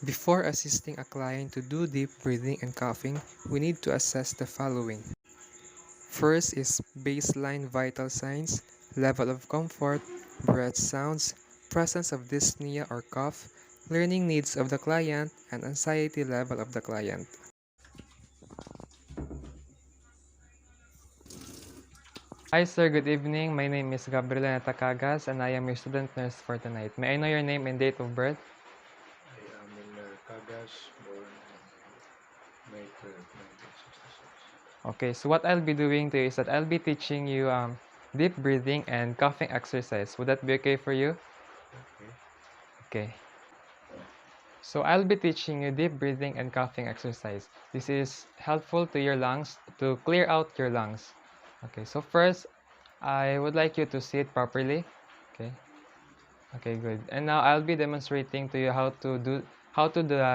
Before assisting a client to do deep breathing and coughing, we need to assess the following. First is baseline vital signs, level of comfort, breath sounds, presence of dyspnea or cough, learning needs of the client, and anxiety level of the client. Hi sir, good evening. My name is Gabriela Natakagas and I am your student nurse for tonight. May I know your name and date of birth? I am Miller Cagas, born on May 12, 1966. Okay, so what I'll be doing to you is that I'll be teaching you deep breathing and coughing exercise. Would that be okay for you? Okay. Okay. So I'll be teaching you deep breathing and coughing exercise. This is helpful to your lungs to clear out your lungs. Okay, so first, I would like you to sit properly. Okay. Okay, good. And now I'll be demonstrating to you how to do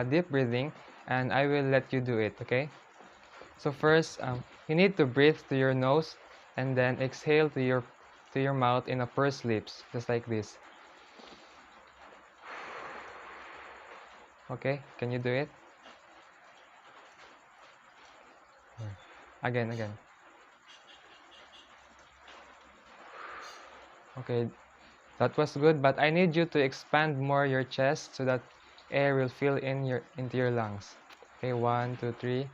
deep breathing, and I will let you do it. Okay. So first, you need to breathe to your nose, and then exhale to your mouth in a pursed lips, just like this. Okay, can you do it? Again, again. Okay, that was good, but I need you to expand more your chest so that air will fill into your lungs. Okay, 1, 2, 3.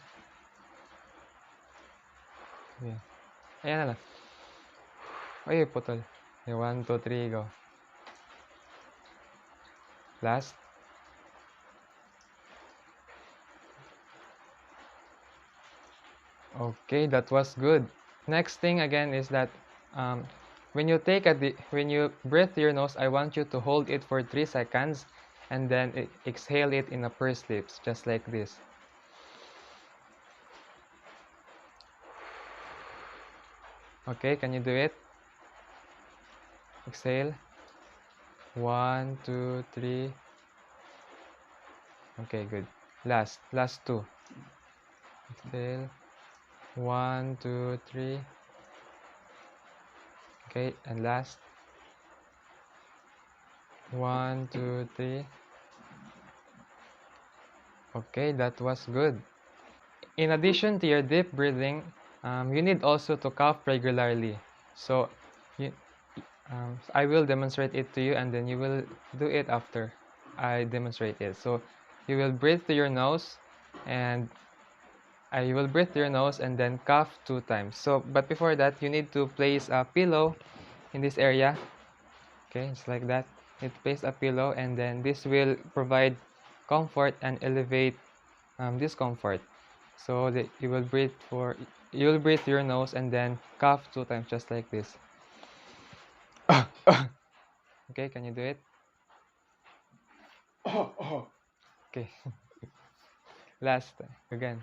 Yeah. Ayan na lang. Ay, putol. Okay, 1, 2, 3, go. Last. Okay, that was good. Next thing again is that um, when you breathe to your nose, I want you to hold it for 3 seconds and then exhale it in a pursed lips, just like this. Okay, can you do it? Exhale. 1, 2, 3. Okay, good. Last 2. Exhale. 1, 2, 3. Okay, and last. 1, 2, 3. Okay, that was good. In addition to your deep breathing, you need also to cough regularly. So, you, I will demonstrate it to you and then you will do it after I demonstrate it. So, you will breathe to your nose and you will breathe to your nose and then cough 2 times. So, but before that, you need to place a pillow in this area. Okay, just like that. You place a pillow and then this will provide comfort and elevate discomfort. So that you will breathe through your nose and then cough 2 times just like this. Okay, can you do it? Okay. Last time. Again.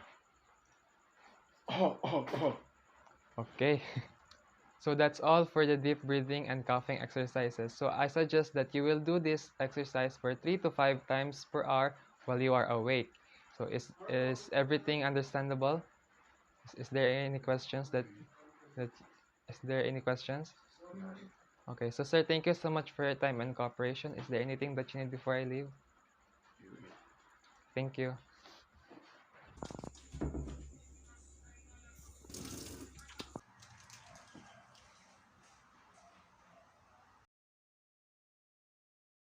Okay. So that's all for the deep breathing and coughing exercises. So I suggest that you will do this exercise for 3 to 5 times per hour while you are awake. So is everything understandable? Is there any questions that is there any questions? Okay, so sir, thank you so much for your time and cooperation. Is there anything that you need before I leave? Thank you.